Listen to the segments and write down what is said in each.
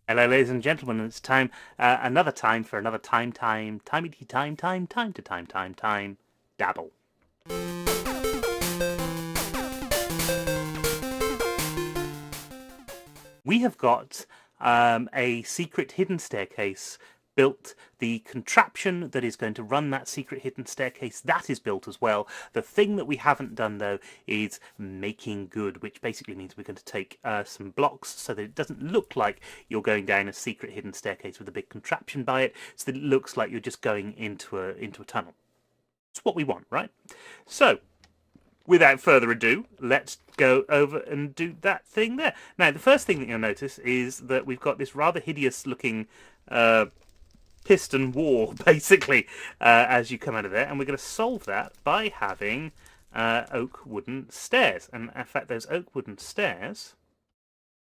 Hello, ladies and gentlemen. It's time, another time for another timey time, dabble. We have got a secret hidden staircase built. The contraption that is going to run that secret hidden staircase, that is built as well. The thing that we haven't done though is making good, which basically means we're going to take some blocks so that it doesn't look like you're going down a secret hidden staircase with a big contraption by it, so that it looks like you're just going into a tunnel. It's what we want, right? So without further ado, let's go over and do that thing there. Now, the first thing that you'll notice is that we've got this rather hideous-looking piston wall, basically, as you come out of there, and we're going to solve that by having oak wooden stairs. And in fact, those oak wooden stairs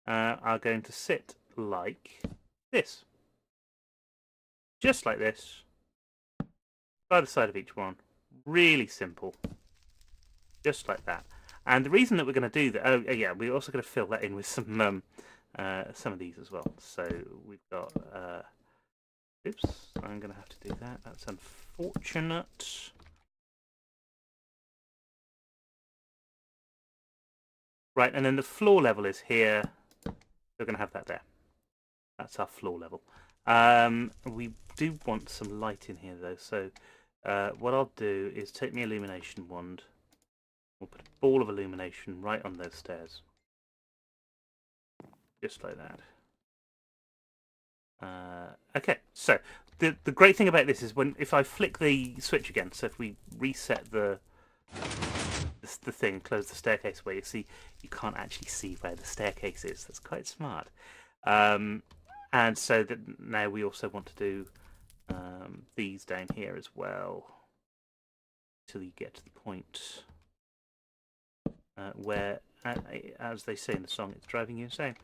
are going to sit like this. Just like this, by the side of each one. Really simple. Just like that. And the reason that we're going to do that, oh yeah, we're also going to fill that in with some of these as well. So we've got, oops, I'm going to have to do that. That's unfortunate. Right, and then the floor level is here. We're going to have that there. That's our floor level. We do want some light in here though. So what I'll do is take my illumination wand. We'll put a ball of illumination right on those stairs. Just like that. Okay, so the great thing about this is if I flick the switch again, so if we reset the thing, close the staircase away, you see you can't actually see where the staircase is. That's quite smart. And so that now we also want to do these down here as well, till you get to the point where, as they say in the song, it's driving you insane.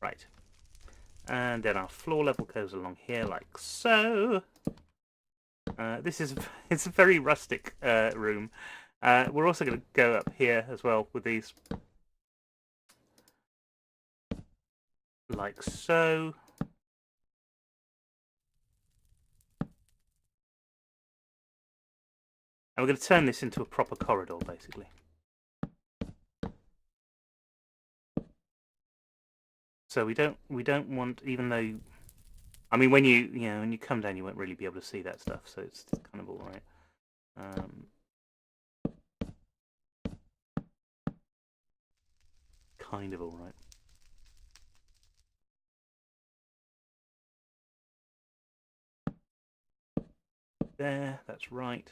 Right. And then our floor level goes along here like so. It's a very rustic room. We're also going to go up here as well with these. Like so. And we're going to turn this into a proper corridor, basically. So we don't want, even though, I mean, when you come down, you won't really be able to see that stuff, so it's kind of all right. Kind of all right. There, that's right.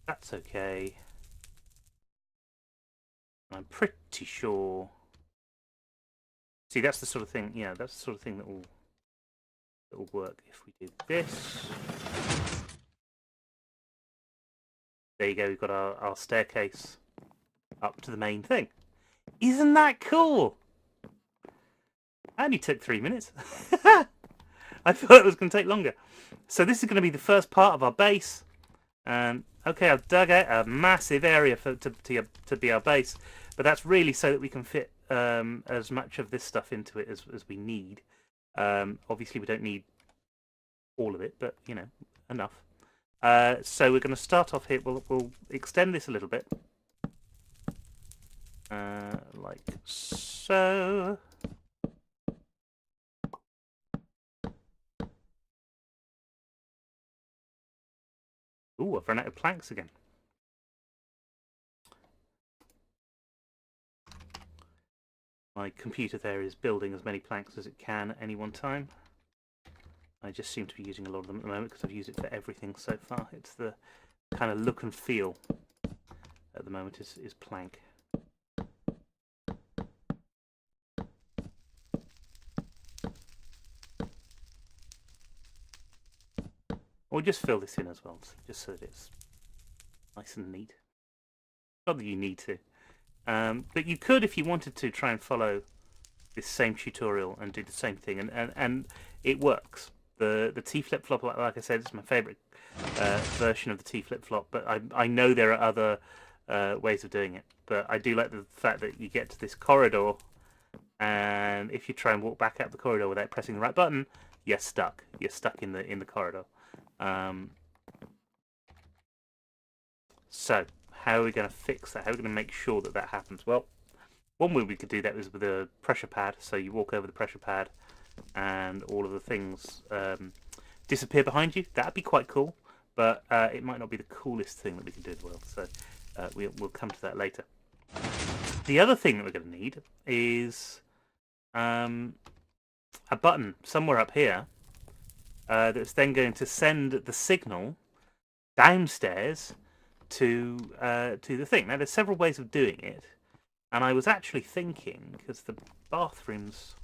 That's okay. I'm pretty sure. See, that's the sort of thing. Yeah, that's the sort of thing that will work if we do this. There you go. We've got our staircase up to the main thing. Isn't that cool? Only took 3 minutes. I thought it was going to take longer. So this is going to be the first part of our base. Okay, I've dug out a massive area to be our base, but that's really so that we can fit as much of this stuff into it as we need. Obviously, we don't need all of it, but you know, enough. So we're going to start off here. We'll extend this a little bit, like so. Ooh, I've run out of planks again. My computer there is building as many planks as it can at any one time. I just seem to be using a lot of them at the moment because I've used it for everything so far. It's the kind of look and feel at the moment is plank. Or just fill this in as well, just so that it's nice and neat. Not that you need to. But you could, if you wanted to, try and follow this same tutorial and do the same thing, and it works. The T flip-flop, like I said, is my favourite version of the T flip-flop, but I know there are other ways of doing it. But I do like the fact that you get to this corridor, and if you try and walk back out the corridor without pressing the right button, you're stuck. You're stuck in the corridor. So how are we going to fix that? How are we going to make sure that that happens? Well, one way we could do that is with a pressure pad. So you walk over the pressure pad, and all of the things disappear behind you. That'd be quite cool, but it might not be the coolest thing that we can do in the world. So we'll come to that later. The other thing that we're going to need is a button somewhere up here that's then going to send the signal downstairs to the thing. Now, there's several ways of doing it, and I was actually thinking, because the bathrooms...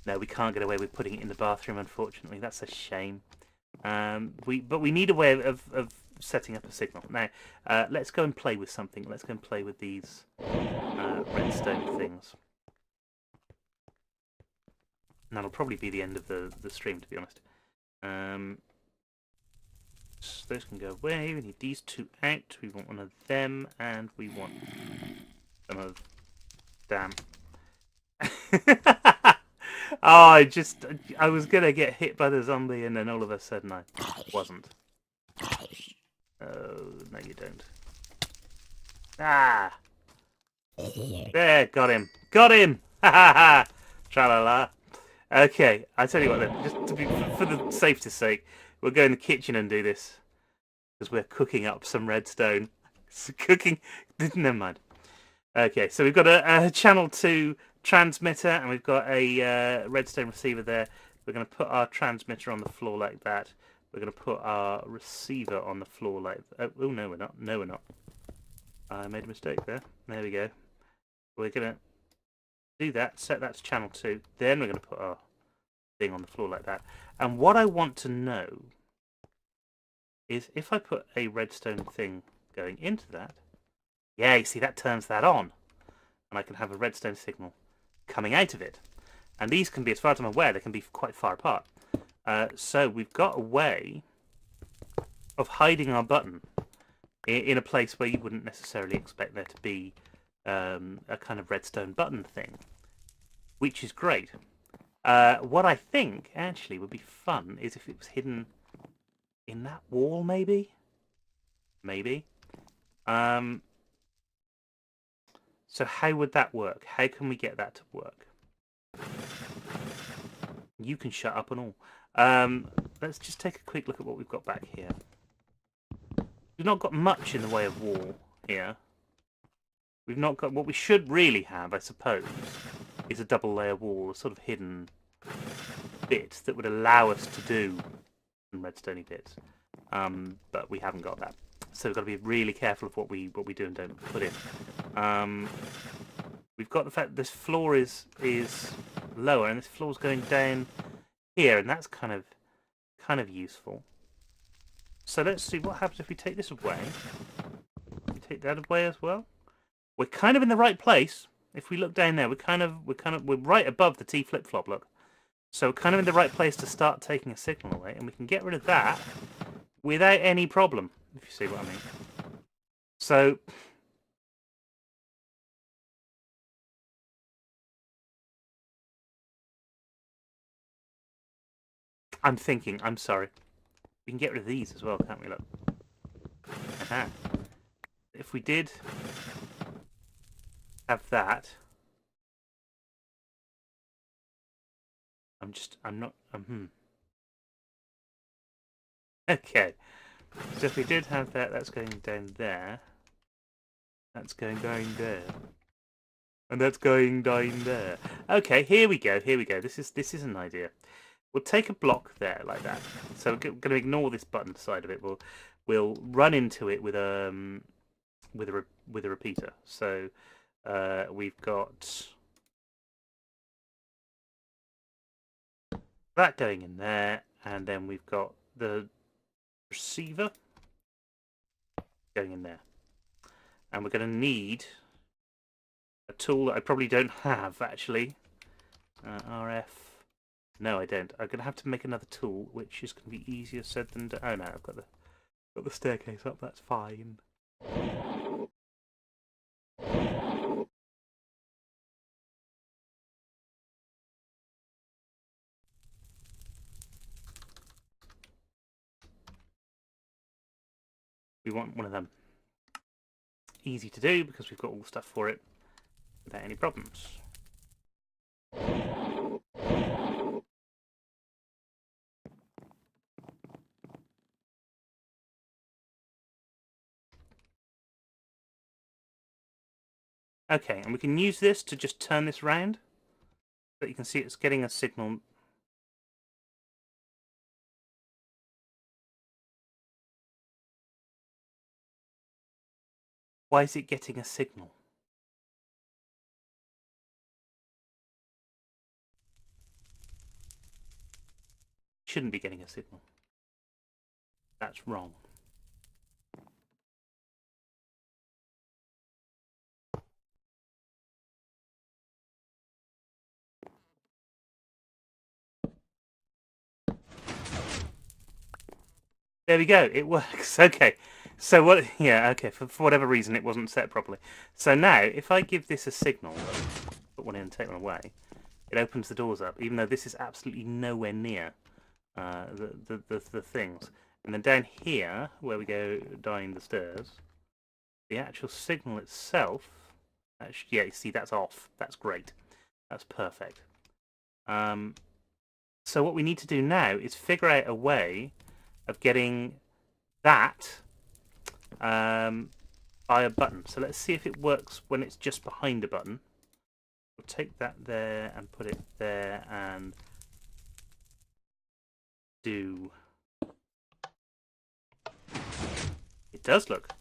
No, we can't get away with putting it in the bathroom, unfortunately. That's a shame. But we need a way of setting up a signal. Now, let's go and play with something. Let's go and play with these redstone things. And that'll probably be the end of the stream, to be honest. So those can go away. We need these two out. We want one of them, and we want some of... Damn. Oh, I was going to get hit by the zombie, and then all of a sudden I wasn't. Oh, no you don't. Ah! There, got him. Got him! Ha ha ha! Tra-la-la. Okay, I tell you what then, just to be, for the safety's sake, we'll go in the kitchen and do this. Because we're cooking up some redstone. Never mind. Okay, so we've got a channel 2 transmitter, and we've got a redstone receiver there. We're going to put our transmitter on the floor like that. We're going to put our receiver on the floor like that. Oh, no, we're not. No, we're not. I made a mistake there. There we go. We're going to do that, set that to channel 2. Then we're going to put our thing on the floor like that. And what I want to know is if I put a redstone thing going into that, yeah, you see, that turns that on. And I can have a redstone signal coming out of it. And these can be, as far as I'm aware, they can be quite far apart. So we've got a way of hiding our button in a place where you wouldn't necessarily expect there to be a kind of redstone button thing, which is great. What I think, actually, would be fun is if it was hidden in that wall, maybe? Maybe. So how would that work? How can we get that to work? You can shut up and all. Let's just take a quick look at what we've got back here. We've not got much in the way of wall here. We've not got... What we should really have, I suppose, is a double layer wall, a sort of hidden bit that would allow us to do some redstone bits. But we haven't got that. So we've got to be really careful of what we do and don't put in. We've got the fact that this floor is lower, and this floor's going down here, and that's kind of useful. So let's see what happens if we take this away. We take that away as well. We're kind of in the right place. If we look down there, we're right above the T flip-flop. Look, so we're kind of in the right place to start taking a signal away, and we can get rid of that without any problem. If you see what I mean. So I'm thinking, I'm sorry. We can get rid of these as well, can't we? Look. Aha. If we did have that, Okay. So if we did have that, that's going down there. That's going down there. And that's going down there. Okay, here we go. Here we go. This is an idea. We'll take a block there like that. So we're going to ignore this button side of it. We'll run into it with a repeater. So we've got that going in there, and then we've got the receiver going in there. And we're going to need a tool that I probably don't have, actually. RF. No, I don't. I'm going to have to make another tool, which is going to be easier said than done. Oh no, I've got the staircase up. That's fine. We want one of them. Easy to do because we've got all the stuff for it without any problems. Okay, and we can use this to just turn this round. But you can see it's getting a signal. Why is it getting a signal? Shouldn't be getting a signal. That's wrong. There we go, it works. Okay, so what? Yeah, okay, for whatever reason it wasn't set properly. So now, if I give this a signal, put one in and take one away, it opens the doors up, even though this is absolutely nowhere near the things. And then down here, where we go down the stairs, the actual signal itself, yeah, you see that's off. That's great. That's perfect. So what we need to do now is figure out a way of getting that by a button. So let's see if it works when it's just behind a button. We'll take that there and put it there and do... It does look.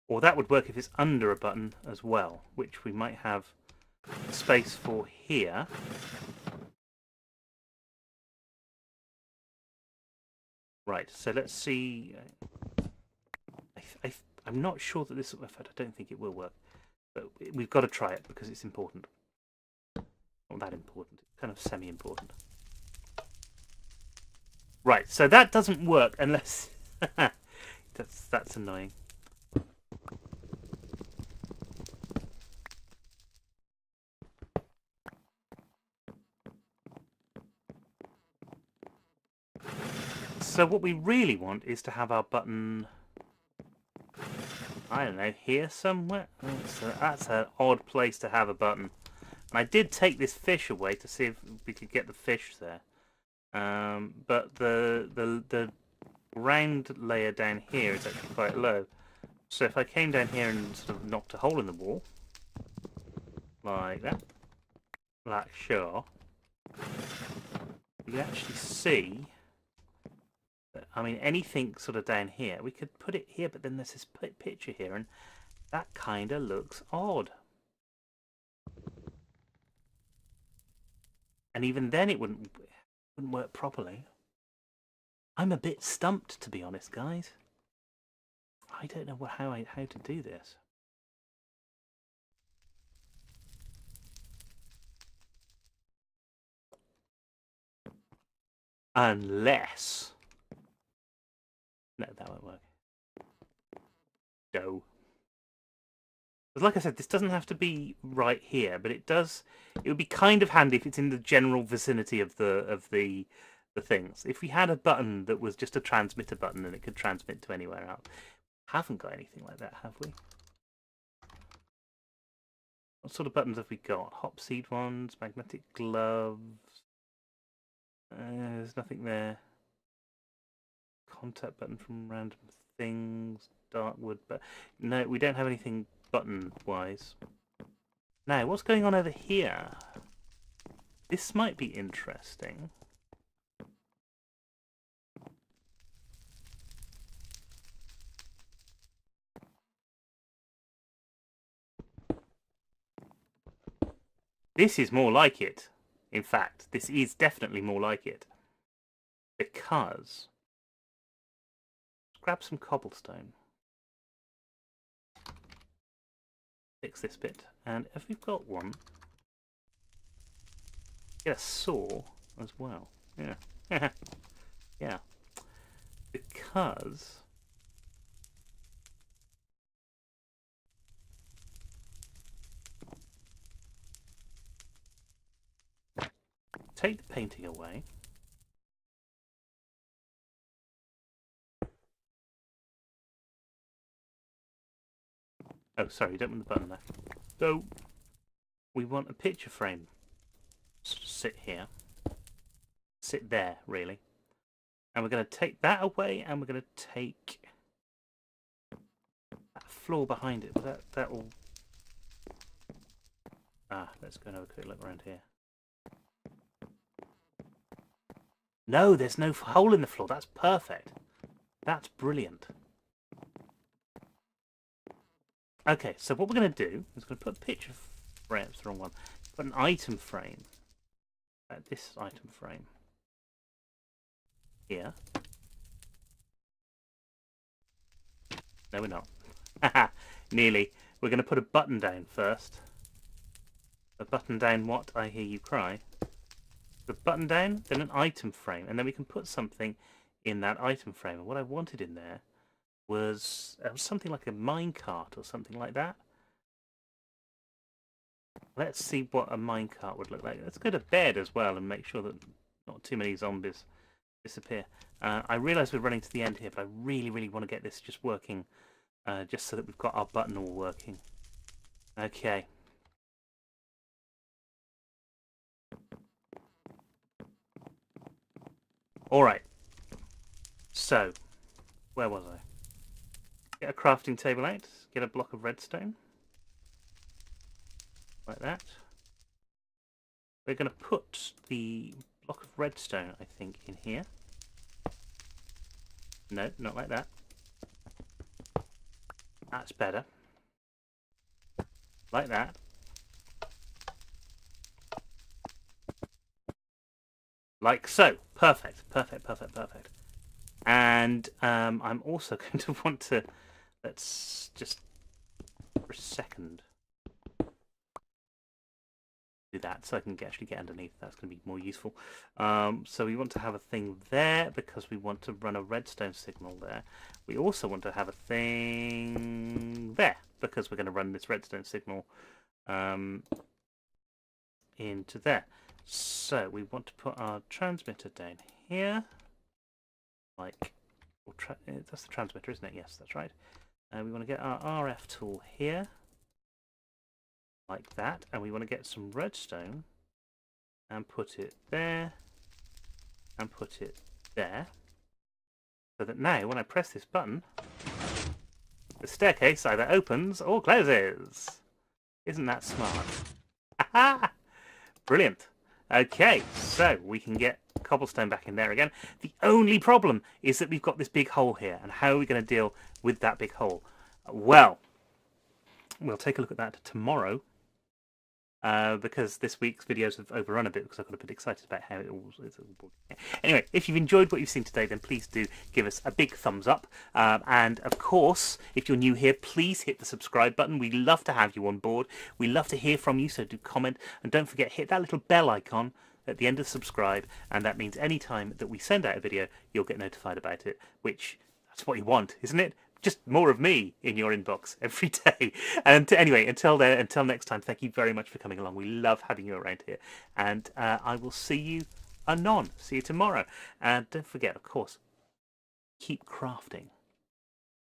Or that would work if it's under a button as well, which we might have space for here. Right, so let's see. I'm not sure that this... In fact, I don't think it will work. But we've got to try it because it's important. Not that important. It's kind of semi-important. Right, so that doesn't work unless... that's annoying. So what we really want is to have our button... I don't know, here somewhere? So that's an odd place to have a button. And I did take this fish away to see if we could get the fish there. But the round layer down here is actually quite low. So if I came down here and sort of knocked a hole in the wall, like that, like sure, you can actually see that, I mean, anything sort of down here, we could put it here, but then there's this picture here, and that kind of looks odd. And even then it wouldn't work properly. I'm a bit stumped, to be honest, guys. I don't know how to do this. Unless... No, that won't work. No. But like I said, this doesn't have to be right here, but it does... It would be kind of handy if it's in the general vicinity of the things. If we had a button that was just a transmitter button and it could transmit to anywhere else. Haven't got anything like that, have we? What sort of buttons have we got? Hop seed ones, magnetic gloves. There's nothing there. Contact button from random things. Darkwood, but no, we don't have anything button-wise. Now, what's going on over here? This might be interesting. This is more like it. In fact, this is definitely more like it. Because... Let's grab some cobblestone. Fix this bit. And if we've got one... Get a saw as well. Yeah. Yeah. because take the painting away. Oh, sorry, you don't want the button there. So, we want a picture frame. Sit here. Sit there, really. And we're going to take that away, and we're going to take that floor behind it. That will... let's go and have a quick look around here. No, there's no hole in the floor. That's perfect. That's brilliant. Okay, so what we're going to do is we're going to put a picture frame. That's the wrong one. Put an item frame. This item frame. Here. No, we're not. Nearly. We're going to put a button down first. A button down what? I hear you cry. The button down, then an item frame. And then we can put something in that item frame. And what I wanted in there was something like a minecart or something like that. Let's see what a minecart would look like. Let's go to bed as well and make sure that not too many zombies disappear. I realise we're running to the end here, but I really, really want to get this just working, just so that we've got our button all working. Okay. Alright. So, where was I? Get a crafting table out, get a block of redstone. Like that. We're going to put the block of redstone, I think, in here. No, not like that. That's better. Like that. Like so. Perfect, perfect, perfect, perfect. And I'm also going to want to... Let's just... For a second... do that so I can actually get underneath. That's going to be more useful. So we want to have a thing there because we want to run a redstone signal there. We also want to have a thing there because we're going to run this redstone signal into there. So we want to put our transmitter down here. Like, that's the transmitter, isn't it? Yes, that's right. We want to get our RF tool here. Like that, and we want to get some redstone and put it there and put it there, so that now when I press this button the staircase either opens or closes. Isn't that smart? Brilliant. Okay, so we can get cobblestone back in there again. The only problem is that we've got this big hole here, and how are we going to deal with that big hole? Well, we'll take a look at that tomorrow. Because this week's videos have overrun a bit because I got a bit excited about how it all is. Anyway, if you've enjoyed what you've seen today, then please do give us a big thumbs up. And of course, if you're new here, please hit the subscribe button. We love to have you on board. We love to hear from you, so do comment. And don't forget, hit that little bell icon at the end of subscribe. And that means any time that we send out a video, you'll get notified about it, which that's what you want, isn't it? Just more of me in your inbox every day. And anyway, until next time, thank you very much for coming along. We love having you around here. And I will see you anon. See you tomorrow. And don't forget, of course, keep crafting.